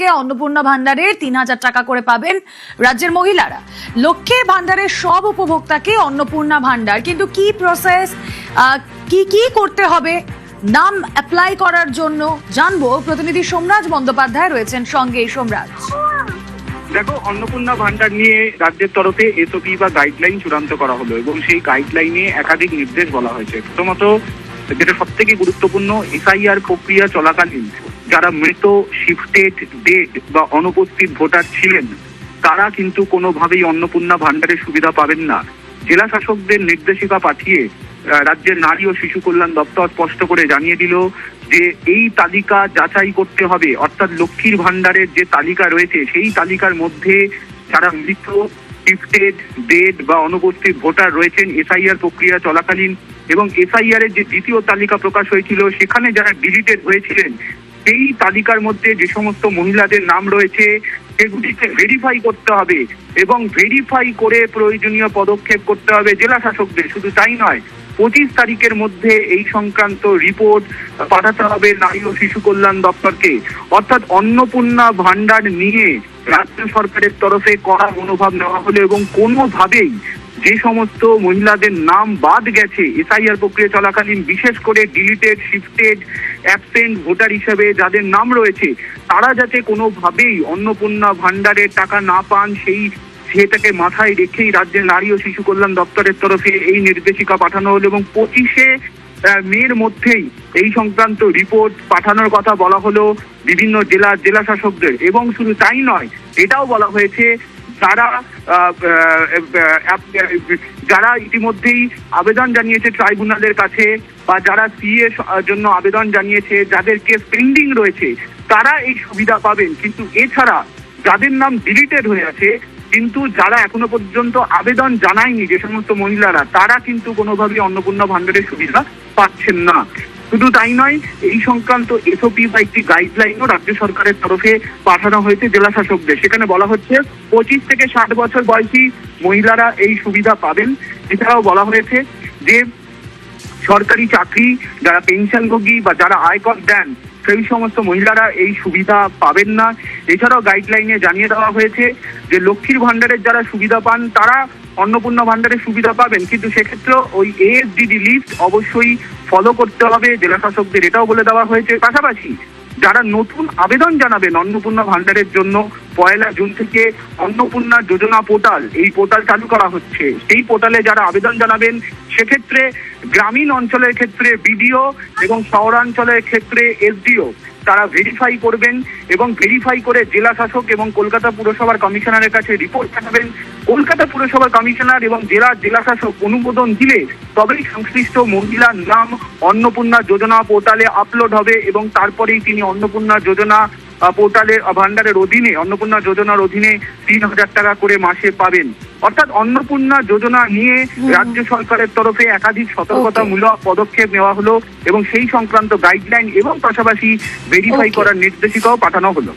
থেকে অন্নপূর্ণা ভান্ডারের ৩,০০০ টাকা করে পাবেন রাজ্যের মহিলারা। লক্ষ্মীর ভান্ডারের সব উপভোক্তাকে অন্নপূর্ণা ভান্ডার, কিন্তু কি প্রসেস, কি করতে হবে নাম অ্যাপ্লাই করার জন্য জানবো। প্রতিনিধি সোমরাজ বন্দ্যোপাধ্যায় রয়েছেন সঙ্গে। সোমরাজ, দেখো, অন্নপূর্ণা ভান্ডার নিয়ে রাজ্যের তরফে এসওপি বা গাইডলাইন চূড়ান্ত করা হলো এবং সেই গাইডলাইনে একাধিক নির্দেশ বলা হয়েছে। প্রথমত, যেটা সব থেকে গুরুত্বপূর্ণ, এসআইআর প্রক্রিয়া চলাকালীন যারা মৃত, শিফটেড, ডেড বা অনুপস্থিত ভোটার ছিলেন তারা কিন্তু কোনোভাবেই অন্নপূর্ণা ভান্ডারের সুবিধা পাবেন না। জেলা শাসকদের নির্দেশিকা পাঠিয়ে রাজ্যের নারী ও শিশু কল্যাণ দপ্তর স্পষ্ট করে জানিয়ে দিল যে এই তালিকা যাচাই করতে হবে, অর্থাৎ লক্ষ্মীর ভান্ডারের যে তালিকা রয়েছে সেই তালিকার মধ্যে যারা মৃত, শিফটেড, ডেড বা অনুপস্থিত ভোটার রয়েছেন এসআইআর প্রক্রিয়া চলাকালীন এবং এসআইআর এর যে দ্বিতীয় তালিকা প্রকাশ হয়েছিল সেখানে যারা ডিলিটেড হয়েছিলেন সেই তালিকার মধ্যে যে সমস্ত মহিলাদের নাম রয়েছে সেগুলিকে ভেরিফাই করতে হবে এবং ভেরিফাই করে প্রয়োজনীয় পদক্ষেপ করতে হবে জেলা শাসকদের। শুধু তাই নয়, 25 তারিখের মধ্যে এই সংক্রান্ত রিপোর্ট পাঠাতে হবে নারী ও শিশু কল্যাণ দপ্তরকে। অর্থাৎ অন্নপূর্ণা ভান্ডার নিয়ে রাজ্য সরকারের তরফে কড়া মনোভাব নেওয়া হলো এবং কোনোভাবেই যে সমস্ত মহিলাদের নাম বাদ গেছে এসআইআর প্রক্রিয়া চলাকালীন, বিশেষ করে ডিলিটেড, শিফটেড, অ্যাবসেন্ট ভোটার হিসেবে যাদের নাম রয়েছে তারা যাতে কোনোভাবেই অন্নপূর্ণা ভান্ডারের টাকা না পান সেটাকে মাথায় রেখেই রাজ্যের নারী ও শিশু কল্যাণ দপ্তরের তরফে এই নির্দেশিকা পাঠানো হলো এবং 25শে মের মধ্যেই এই সংক্রান্ত রিপোর্ট পাঠানোর কথা বলা হলো বিভিন্ন জেলা শাসকদের। এবং শুধু তাই নয়, এটাও বলা হয়েছে যারা ইতিমধ্যেই আবেদন জানিয়েছে ট্রাইব্যুনালের কাছে বা যারা সিএ জন্য আবেদন জানিয়েছে, যাদের কেস পেন্ডিং রয়েছে তারা এই সুবিধা পাবেন। কিন্তু এছাড়া যাদের নাম ডিলিটেড হয়ে আছে কিন্তু যারা এখনো পর্যন্ত আবেদন জানায়নি, যে সমস্ত মহিলারা, তারা কিন্তু কোনোভাবেই অন্নপূর্ণা ভান্ডারের সুবিধা পাচ্ছেন না। শুধু তাই নয়, এই সংক্রান্ত এসওপি বা একটি গাইডলাইনও রাজ্য সরকারের তরফে পাঠানো হয়েছে জেলা শাসকদের। সেখানে বলা হচ্ছে 25 থেকে 60 বছর বয়সী মহিলারা এই সুবিধা পাবেন। এছাড়াও বলা হয়েছে যে সরকারি চাকরি, যারা পেনশনভোগী বা যারা আয়কর দেন সেই সমস্ত মহিলারা এই সুবিধা পাবেন না। এছাড়াও গাইডলাইনে জানিয়ে দেওয়া হয়েছে যে লক্ষ্মীর ভান্ডারের যারা সুবিধা পান তারা অন্নপূর্ণা ভান্ডারের সুবিধা পাবেন, কিন্তু সেক্ষেত্রে ওই এএসডিডি লিস্ট অবশ্যই ফলো করতে হবে জেলা শাসকদের, এটাও বলে দেওয়া হয়েছে। পাশাপাশি যারা নতুন আবেদন জানাবেন অন্নপূর্ণা ভান্ডারের জন্য 1 জুন থেকে অন্নপূর্ণা যোজনা পোর্টাল, এই পোর্টাল চালু করা হচ্ছে। সেই পোর্টালে যারা আবেদন জানাবেন সেক্ষেত্রে গ্রামীণ অঞ্চলের ক্ষেত্রে বিডিও এবং শহরাঞ্চলের ক্ষেত্রে এসডিও তারা ভেরিফাই করবেন এবং ভেরিফাই করে জেলা শাসক এবং কলকাতা পুরসভার কমিশনারের কাছে রিপোর্ট পাঠাবেন। কলকাতা পুরসভার কমিশনার এবং জেলা শাসক অনুমোদন দিলে তবেই সংশ্লিষ্ট মহিলার নাম অন্নপূর্ণা যোজনা পোর্টালে আপলোড হবে এবং তারপরেই তিনি অন্নপূর্ণা যোজনা পোর্টালের ভান্ডারের অধীনে, অন্নপূর্ণা যোজনার অধীনে 3,000 টাকা করে মাসে পাবেন। অর্থাৎ অন্নপূর্ণা যোজনা নিয়ে রাজ্য সরকারের তরফে একাধিক সতর্কতামূলক পদক্ষেপ নেওয়া হলো এবং সেই সংক্রান্ত গাইডলাইন এবং পাশাপাশি ভেরিফাই করার নির্দেশিকাও পাঠানো হলো।